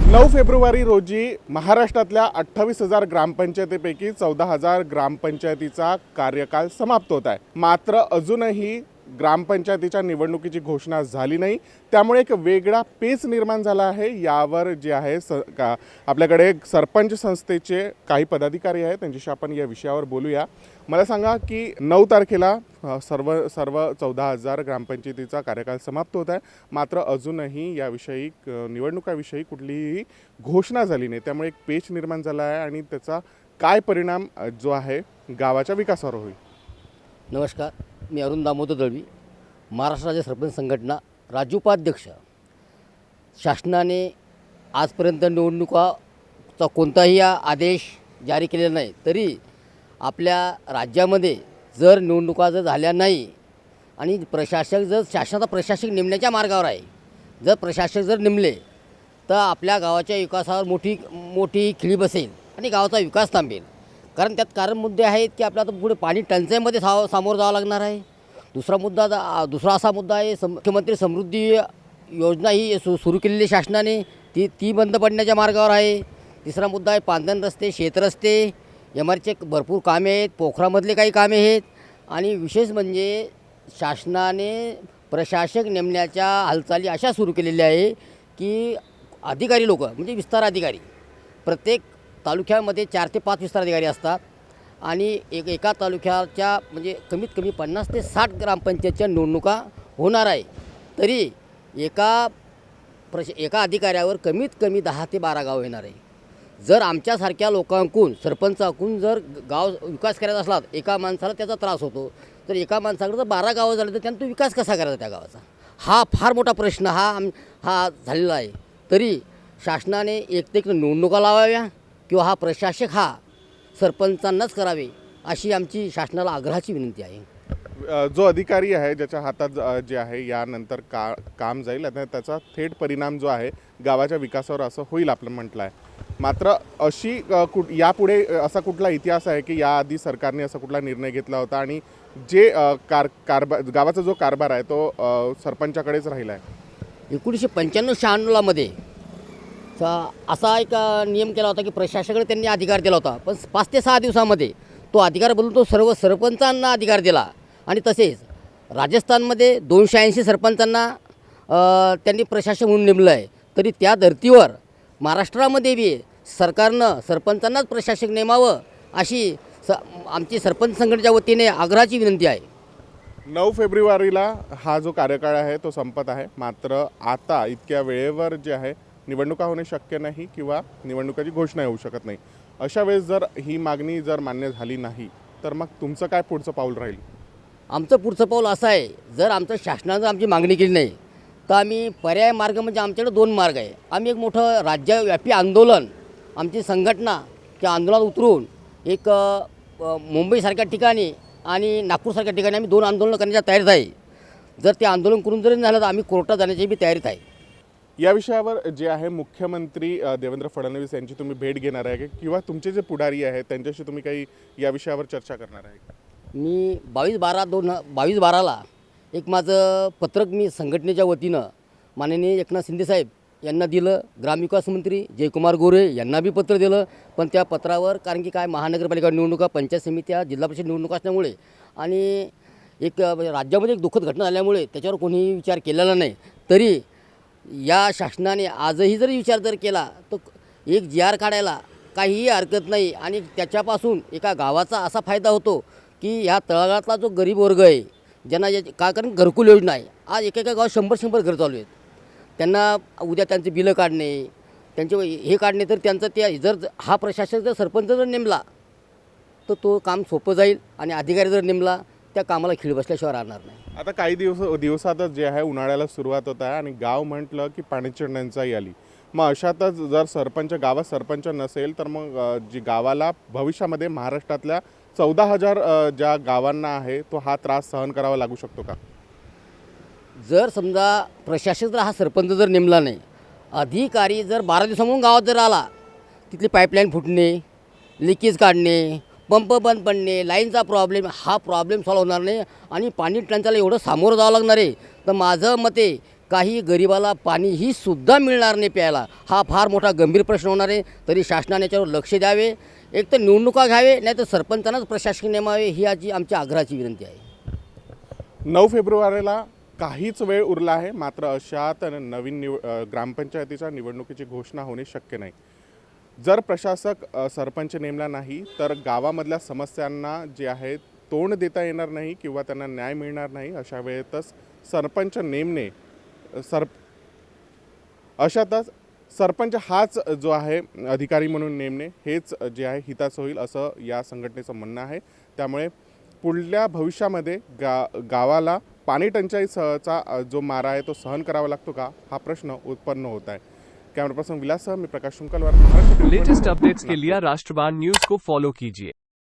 9 February रोजी महाराष्ट्रातल्या 28,000 ग्रामपंचायतीपैकी 14,000 ग्रामपंचायतीचा कार्यकाल समाप्त होत आहे। मात्र अजूनही ग्रामपंचायतीच्या निवडणुकीची घोषणा झाली नाही, त्यामुळे एक वेगळा पेच निर्माण झाला आहे। यावर जे आहे आपल्याकडे सरपंच संस्थेचे काही पदाधिकारी आहेत, त्यांच्याशी आपण या विषयावर बोलूया। मला सांगा की 9 तारखेला सर्व 14,000 ग्रामपंचायतीचा कार्यकाल समाप्त होत आहे, मात्र अजूनही याविषयी निवडणुकाविषयी कुठलीही घोषणा झाली नाही, त्यामुळे एक पेच निर्माण झाला आहे आणि त्याचा काय परिणाम जो आहे गावाच्या विकासावर होईल। नमस्कार, मी अरुण दामोदर दळवी, महाराष्ट्र राज्य सरपंच संघटना राज्य उपाध्यक्ष। शासनाने आजपर्यंत निवडणुकाचा कोणताही आदेश जारी केलेला नाही, तरी आपल्या राज्यामध्ये जर निवडणुका जर झाल्या नाही आणि प्रशासक जर शासनाचा प्रशासक नेमण्याच्या मार्गावर आहे, जर प्रशासक जर नेमले तर आपल्या गावाच्या विकासावर मोठी खिळी बसेल आणि गावाचा विकास थांबेल। कारण त्यात कारण मुद्दे आहेत की आपल्याला पुढे पाणी टंचाईमध्ये सामोरं जावं लागणार आहे। दुसरा असा मुद्दा आहे, मुख्यमंत्री समृद्धी योजना ही सुरू केलेली शासनाने ती बंद पडण्याच्या मार्गावर आहे। तिसरा मुद्दा आहे पांधन रस्ते, शेतरस्ते, एमआरचे भरपूर कामे आहेत, पोखरामधले काही कामे आहेत। आणि विशेष म्हणजे शासनाने प्रशासक नेमण्याच्या हालचाली अशा सुरू केलेल्या आहे की अधिकारी लोक म्हणजे विस्तार अधिकारी, प्रत्येक तालुक्यामध्ये 4 ते 5 विस्तार अधिकारी असतात आणि एका तालुक्याच्या म्हणजे कमीत कमी 50 ते 60 ग्रामपंचायतच्या निवडणुका होणार आहे। तरी एका अधिकाऱ्यावर कमीत कमी 10 ते 12 गाव येणार आहे। जर आमच्यासारख्या लोकांकडून सरपंचाकडून जर गाव विकास करायचा असला एका माणसाला त्याचा त्रास होतो, तर एका माणसाकडे जर 12 गावं झाले तर त्यांना तो विकास कसा करायचा त्या गावाचा, हा फार मोठा प्रश्न हा झालेला आहे। तरी शासनाने एक निवडणुका लावाव्या किंवा हा प्रशासक हा सरपंचांनाच करावे, अशी आमची शासनाला आग्रहाची विनंती आहे। जो अधिकारी आहे ज्याच्या हातात जे आहे यानंतर काम जाईल आणि त्याचा थेट परिणाम जो आहे गावाच्या विकासावर असं होईल आपलं म्हटलं आहे। मात्र अशी यापुढे असा कुठला इतिहास आहे की याआधी सरकारने असा कुठला निर्णय घेतला होता आणि जे गावाचा जो कारभार आहे तो सरपंचाकडेच राहिला आहे। 1995-96 मध्ये असा एक नियम केला होता की प्रशासकाकडे त्यांनी अधिकार दिला होता, पण 5 ते 6 दिवसामध्ये तो अधिकार बदलून तो सर्व सरपंचांना अधिकार दिला। आणि तसेच राजस्थानमध्ये 280 सरपंचांना त्यांनी प्रशासक म्हणून नेमलं आहे। तरी त्या धर्तीवर महाराष्ट्रामध्ये बी सरकारनं सरपंचांनाच प्रशासक नेमावं अशी आमची सरपंच संघटनेच्या वतीने आग्रहाची विनंती आहे। 9 फेब्रुवारीला हा जो कार्यकाळ आहे तो संपत आहे, मात्र आता इतक्या वेळेवर जे आहे निवडणुका होणे शक्य नाही किंवा निवडणुकाची घोषणा होऊ शकत नाही। अशा वेळेस जर ही मागणी जर मान्य झाली नाही तर मग तुमचं काय पुढचं पाऊल राहील? आमचं पुढचं पाऊल असं आहे, जर आमचं शासनानं आमची मागणी केली नाही तर आम्ही पर्याय मार्ग म्हणजे आमच्याकडे 2 मार्ग आहे। आम्ही एक मोठं राज्यव्यापी आंदोलन, आमची संघटना त्या आंदोलनात उतरून एक मुंबईसारख्या ठिकाणी आणि नागपूरसारख्या ठिकाणी आम्ही 2 आंदोलनं करण्याच्या तयारीत आहे। जर ते आंदोलन करून जरी झालं तर आम्ही कोर्टात जाण्याची बी तयारीत आहे। या विषयावर जे आहे मुख्यमंत्री देवेंद्र फडणवीस यांची तुम्ही भेट घेणार आहे किंवा तुमचे जे पुढारी आहेत त्यांच्याशी तुम्ही काही या विषयावर चर्चा करणार आहे का? मी 22/12 एक माझं पत्रक मी संघटनेच्या वतीनं माननीय एकनाथ शिंदे साहेब यांना दिलं, ग्रामविकास मंत्री जयकुमार गोरे यांना बी पत्र दिलं। पण त्या पत्रावर कारण की काय महानगरपालिका निवडणुका, पंचायत समित्या, जिल्हा परिषद निवडणुका असल्यामुळे आणि एक राज्यामध्ये एक दुःखद घटना झाल्यामुळे त्याच्यावर कोणीही विचार केलेला नाही। तरी या शासनाने आजही जर विचार जर केला तर एक GR काढायला काहीही हरकत नाही आणि त्याच्यापासून एका गावाचा असा फायदा होतो की ह्या तळागाळातला जो गरीब वर्ग आहे ज्यांना का कारण घरकुल योजना आहे, आज एकेका गावात 100 घर चालू आहेत, त्यांना उद्या त्यांचे बिलं काढणे, त्यांचे हे काढणे, तर त्यांचं ते जर हा प्रशासक जर सरपंच जर नेमला तर तो काम सोपं जाईल आणि अधिकारी जर नेमला त्या कामाला खीळ बसल्याशिवाय राहणार नाही। आता काही दिवसातच जे आहे उन्हाळ्याला सुरुवात होत आहे आणि गाव म्हटलं की पाण्याची टंचाई आली, मग अशातच जर गावात सरपंच नसेल तर मग जी गावाला भविष्यामध्ये महाराष्ट्रातल्या 14,000 ज्या गावांना आहे तो हा त्रास सहन करावा लागू शकतो का? जर समजा प्रशासक जर हा सरपंच जर नेमला नाही, अधिकारी जर 12 दिवसांमधून गावात जर आला, तिथली पाईपलाईन फुटणे, लिकेज काढणे, पंप बंद पडणे, लाईनचा प्रॉब्लेम, हा प्रॉब्लेम सॉल्व्ह होणार नाही आणि पाणी टंचाईला एवढं सामोरं जावं लागणार आहे। तर माझं मते काही गरिबाला पाणीही सुद्धा मिळणार नाही प्यायला. हा फार मोठा गंभीर प्रश्न होणार आहे. तरी शासनाने याच्यावर लक्ष द्यावे. एक तर निवडणुका घ्यावे, नाही तर सरपंचांनाच प्रशासकीय नेमावे, ही आजी आमच्या आग्रहाची विनंती आहे. 9 फेब्रुवारीला काहीच वेळ उरला आहे, मात्र अशात नवीन ग्रामपंचायतीच्या निवडणुकीची घोषणा होणे शक्य नाही. जर प्रशासक सरपंच नेमला नाही तर गावामधल्या समस्यांना जे आहे तोंड देता येणार नाही किंवा त्यांना न्याय मिळणार नाही. अशा वेळेतच सरपंच नेमणे अशातच सरपंच हाच जो आहे अधिकारी म्हणून नेमणे हेच जे आहे हिताचं होईल असं या संघटनेचं म्हणणं आहे. त्यामुळे पुढल्या भविष्यामध्ये गावाला पाणी टंचाईचा जो मारा आहे तो सहन करावा लागतो का, हा प्रश्न उत्पन्न होत आहे. कॅमेरा पर्सन विलाससह मी प्रकाश शुंकलवार, महाराष्ट्र. लेटेस्ट अपडेट्स के लिए राष्ट्रवाद न्यूज को फॉलो कीजिए.